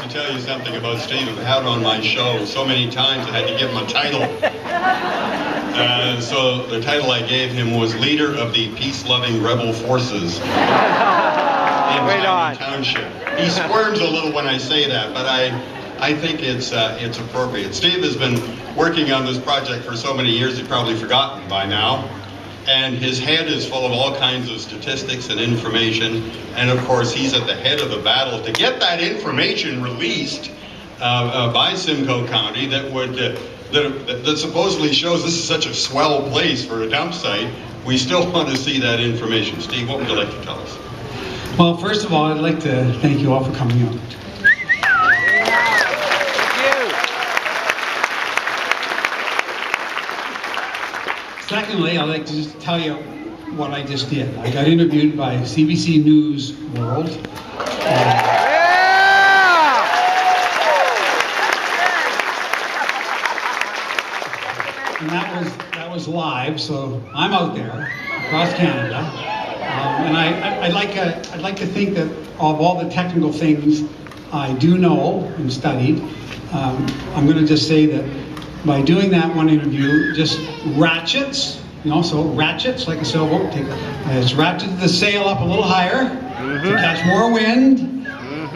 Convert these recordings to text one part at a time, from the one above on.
to tell you something about Steve. I've had on my show so many times I had to give him a title. So the title I gave him was Leader of the Peace-Loving Rebel Forces in Township. He squirms a little when I say that, but I think it's appropriate. Steve has been working on this project for so many years he's probably forgotten by now. And his head is full of all kinds of statistics and information. And of course, he's at the head of the battle to get that information released by Simcoe County that would that supposedly shows this is such a swell place for a dump site. We still want to see that information. Steve, what would you like to tell us? Well, first of all, I'd like to thank you all for coming out. Secondly, I'd like to just tell you what I just did. I got interviewed by CBC News World. And that was live, so I'm out there across Canada. And I'd like to think that of all the technical things I do know and studied, I'm going to just say that by doing that one interview, just ratchets, so ratchets like a sailboat. It's ratcheted the sail up a little higher to catch more wind,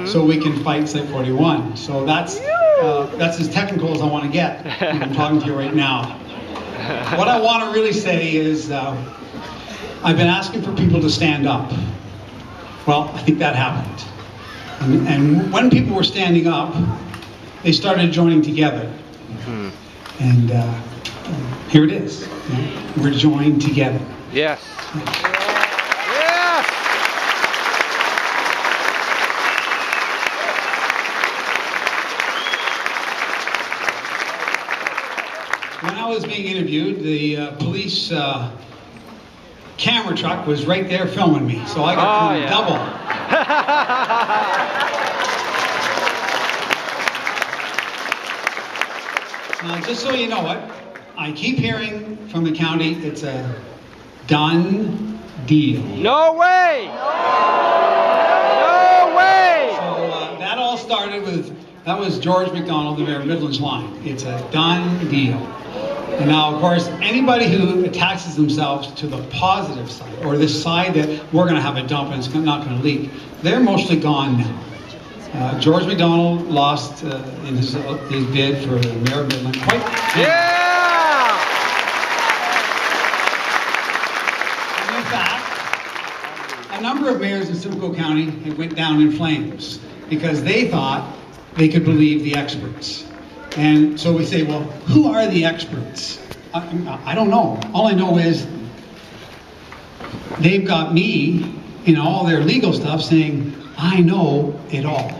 so we can fight Site 41. So that's as technical as I want to get. I'm talking to you right now. What I want to really say is, I've been asking for people to stand up. Well, I think that happened. And when people were standing up, they started joining together. And here it is. We're joined together. Yes. Yes. When I was being interviewed, the police camera truck was right there filming me, so I got double. Just so you know it, I keep hearing from the county it's a done deal. No way! No way! So that all started with, that was George MacDonald, the Mayor of Midland's line. It's a done deal. And now, of course, anybody who attaches themselves to the positive side, or the side that we're going to have a dump and it's not going to leak, they're mostly gone now. George MacDonald lost in his bid for Mayor of Midland. Yeah! And in fact, a number of mayors in Simcoe County went down in flames because they thought they could believe the experts. And so we say, well, who are the experts? I don't know. All I know is they've got me in all their legal stuff saying, I know it all.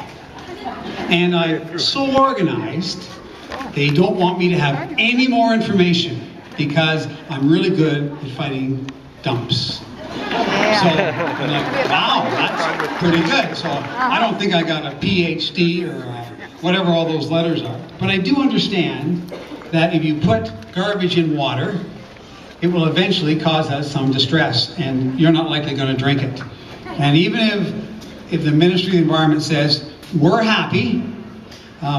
And I'm so organized, they don't want me to have any more information because I'm really good at fighting dumps. So I'm like, wow, that's pretty good. So I don't think I got a PhD or whatever all those letters are. But I do understand that if you put garbage in water, it will eventually cause us some distress, and you're not likely going to drink it. And even if the Ministry of the Environment says, we're happy,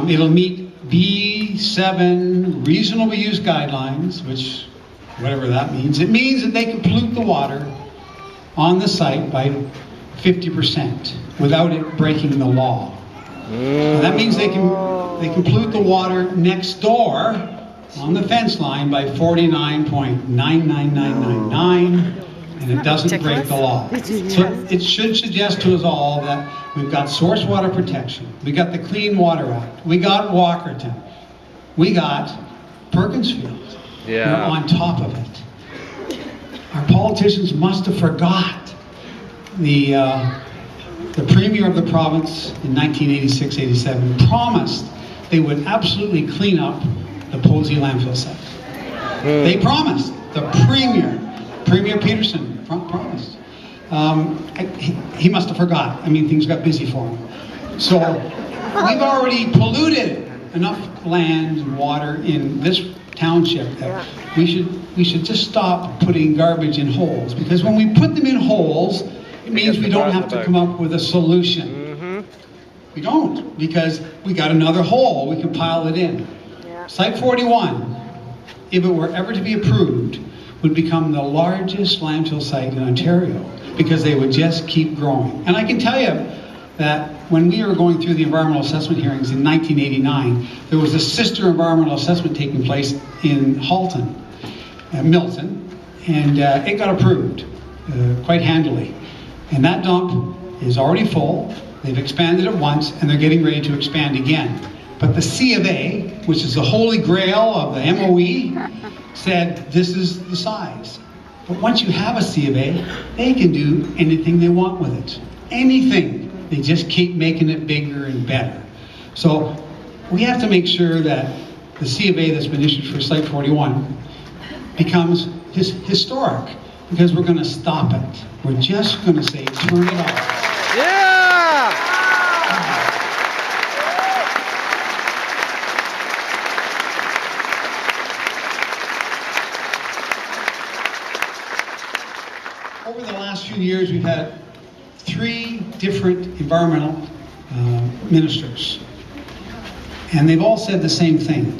it'll meet B7 reasonable use guidelines, which, whatever that means, it means that they can pollute the water on the site by 50% without it breaking the law. And that means they can pollute the water next door on the fence line by 49.99999, and it doesn't break the law. So it should suggest to us all that we've got source water protection, we got the Clean Water Act, we got Walkerton, we got Perkinsfield. We're on top of it. Our politicians must have forgot the Premier of the province in 1986-87 promised they would absolutely clean up the Posey landfill site. They promised. The Premier Peterson promised. He must have forgot. I mean, things got busy for him. So we've already polluted enough land and water in this township that we should just stop putting garbage in holes, because when we put them in holes, it means we don't have to come up with a solution. We don't, because we got another hole, we can pile it in. Site 41, if it were ever to be approved, would become the largest landfill site in Ontario, because they would just keep growing. And I can tell you that when we were going through the environmental assessment hearings in 1989, there was a sister environmental assessment taking place in Halton, Milton, and it got approved quite handily. And that dump is already full. They've expanded it once, and they're getting ready to expand again. But the C of A, which is the holy grail of the MOE, said this is the size. But once you have a C of A, they can do anything they want with it. Anything. They just keep making it bigger and better. So we have to make sure that the C of A that's been issued for Site 41 becomes historic, because we're going to stop it. We're just going to say, turn it off. Yeah! Over the last few years, we've had 3 different environmental ministers, and they've all said the same thing.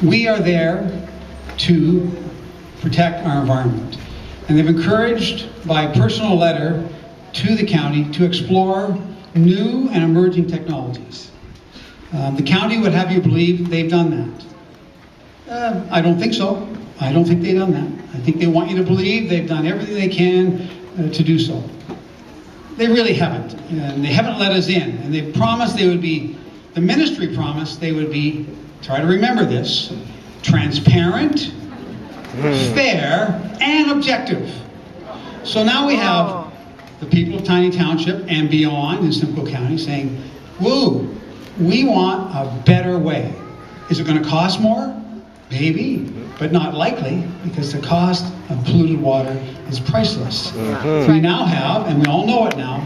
We are there to protect our environment, and they've encouraged by personal letter to the county to explore new and emerging technologies. The county would have you believe they've done that. I don't think so. I don't think they've done that. I think they want you to believe they've done everything they can to do so. They really haven't, and they haven't let us in. And they promised they would be, the ministry promised they would be, try to remember this, transparent, fair, and objective. So now we have the people of Tiny Township and beyond in Simcoe County saying, woo, we want a better way. Is it going to cost more? Maybe, but not likely, because the cost of polluted water is priceless. We now have, and we all know it now,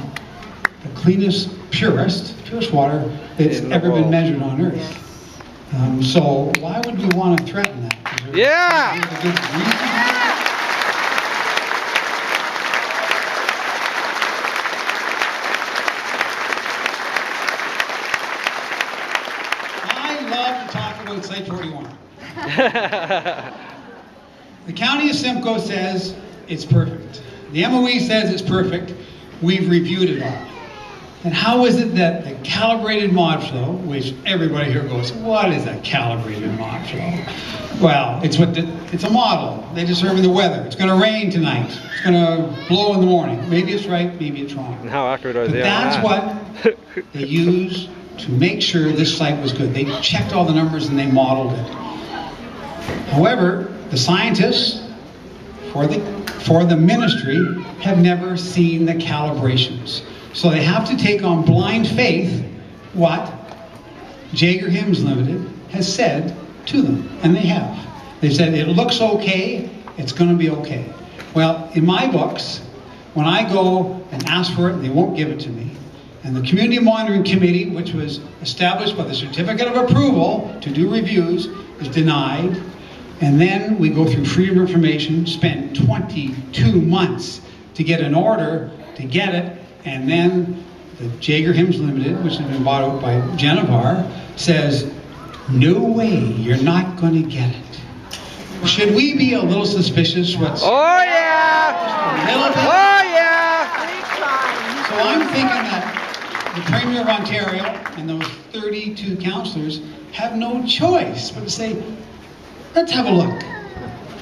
the cleanest, purest water that's ever been measured on Earth. So why would we want to threaten that? Yeah! I love to talk about Site 41. The County of Simcoe says it's perfect. The MOE says it's perfect. We've reviewed it all. And how is it that the calibrated mod flow, which everybody here goes, what is a calibrated mod flow? Well, it's a model. They determine the weather. It's going to rain tonight. It's going to blow in the morning. Maybe it's right, maybe it's wrong. And how accurate are But they that's on that? what they used to make sure this site was good. They checked all the numbers and they modeled it. However, the scientists for the ministry have never seen the calibrations. So they have to take on blind faith what Jager Hymns Limited has said to them, and they have. They said it looks okay, it's going to be okay. Well, in my books, when I go and ask for it, they won't give it to me. And the Community Monitoring Committee, which was established by the Certificate of Approval to do reviews, is denied. And then we go through Freedom of Information, spend 22 months to get an order to get it, and then the Jager Hymns Limited, which has been bought out by Genevar, says, no way, you're not going to get it. Should we be a little suspicious? What's Oh yeah! a little bit? Oh yeah! So I'm thinking that the Premier of Ontario and those 32 councillors have no choice but to say, let's have a look.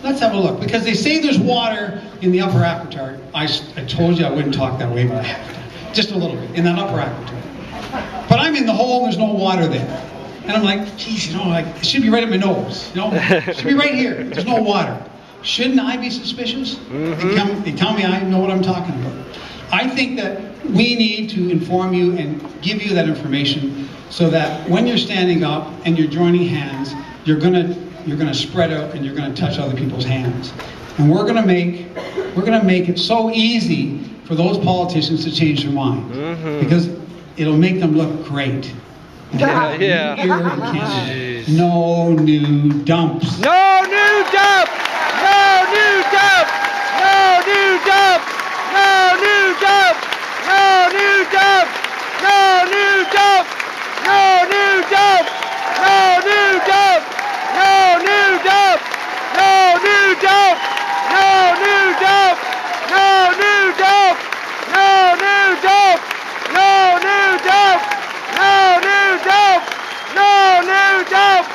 Let's have a look. Because they say there's water in the upper aquifer. I told you I wouldn't talk that way, but I have to. Just a little bit, in that upper aquifer. But I'm in the hole and there's no water there. And I'm like, geez, like, it should be right at my nose. It should be right here. There's no water. Shouldn't I be suspicious? They tell me I know what I'm talking about. I think that we need to inform you and give you that information so that when you're standing up and you're joining hands, you're gonna spread out and you're gonna touch other people's hands. And we're gonna make it so easy for those politicians to change their mind. Because it'll make them look great. Yeah. Here in Canada, no new dumps. No new dump! No new dump! No new dump! No new dump! No new dump! No new dump! dump! No new dump! No new dump! No new dump! No new dump! No new dump! No new dump!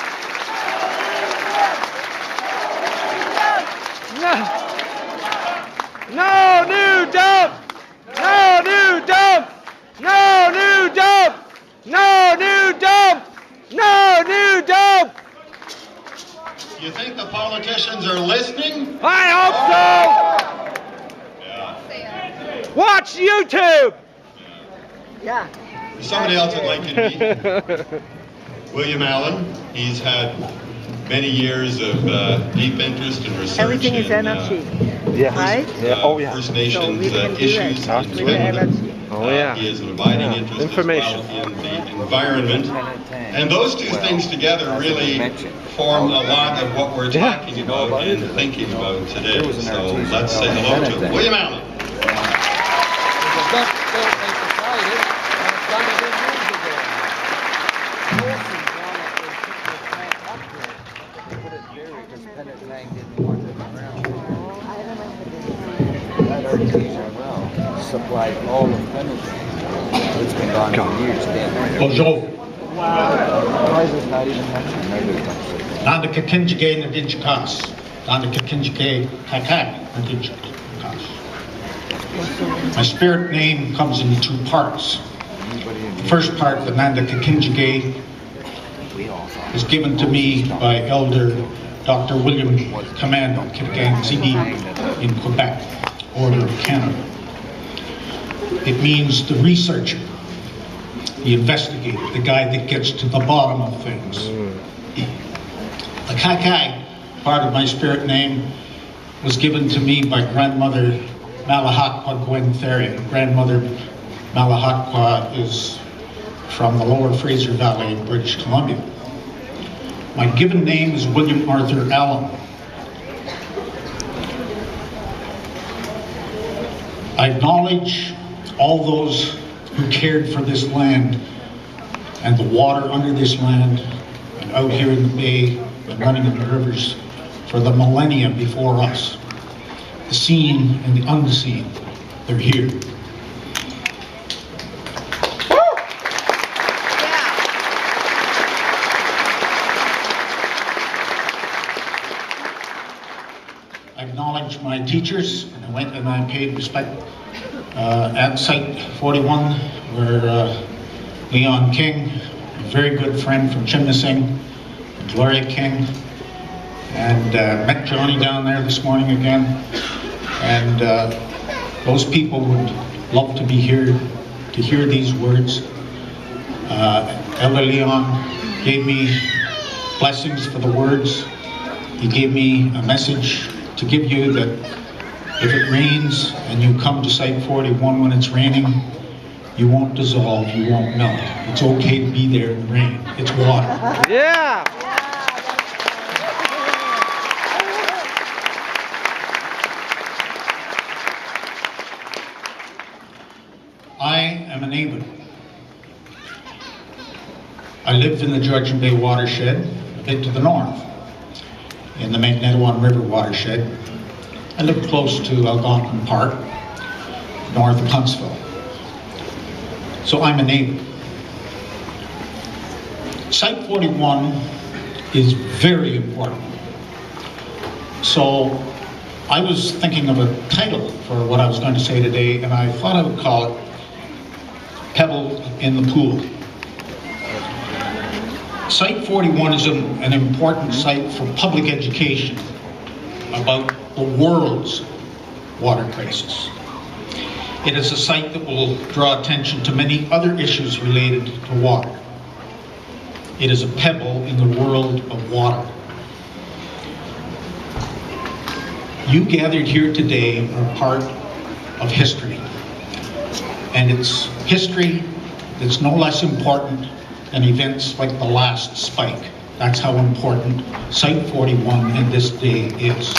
No. No new dump! No new dump! No new dump! No new dump! No new dump! You think the politicians are listening? I hope so! Yeah. Watch YouTube! Somebody else would like to meet William Allen. He's had many years of deep interest and research Everything is in energy, Yeah. right? First Nations So we can do issues that in with Sweden. energy. Oh yeah. He has an abiding interest Information. as well in the environment. And those two things together really form a lot of what we're talking about and thinking about today. So let's say hello to William Allen. That artesian well supplied all of Pendleton. It's been gone for years down there. Bonjour. Why is this not even mentioned? Maybe it's not. Nanda Kakinjike Nadinchikas. Nanda Kakinjike Kakak Nadinchikas. My spirit name comes in two parts. The first part, the Nanda Kakinjike, was given to me by Elder Dr. William Commando, Kittigang Zigi in Quebec, Order of Canada. It means the researcher, the investigator, the guy that gets to the bottom of things. The Kakai, part of my spirit name, was given to me by grandmother Malahakwa Gwen Therian. Grandmother Malahakwa is from the lower Fraser Valley in British Columbia. My given name is William Arthur Allen. I acknowledge all those who cared for this land and the water under this land and out here in the bay and running in the rivers for the millennia before us. The seen and the unseen, they're here. I acknowledge my teachers, and I went and I paid respect at Site 41, where Leon King, a very good friend from Chimnasing, Gloria King, and met Johnny down there this morning again. And those people would love to be here to hear these words. Elder Leon gave me blessings for the words. He gave me a message to give you that if it rains and you come to Site 41 when it's raining, you won't dissolve, you won't melt. It's okay to be there in the rain. It's water. Yeah! I am a neighbor. I lived in the Georgian Bay watershed, a bit to the north, in the Magnetowan River watershed. I lived close to Algonquin Park, north of Huntsville. So I'm a neighbor. Site 41 is very important. So I was thinking of a title for what I was going to say today, and I thought I would call it Pebble in the Pool. Site 41 is an important site for public education about the world's water crisis. It is a site that will draw attention to many other issues related to water. It is a pebble in the world of water. You gathered here today are part of history. And it's history that's no less important than events like the last spike. That's how important Site 41 and this day is.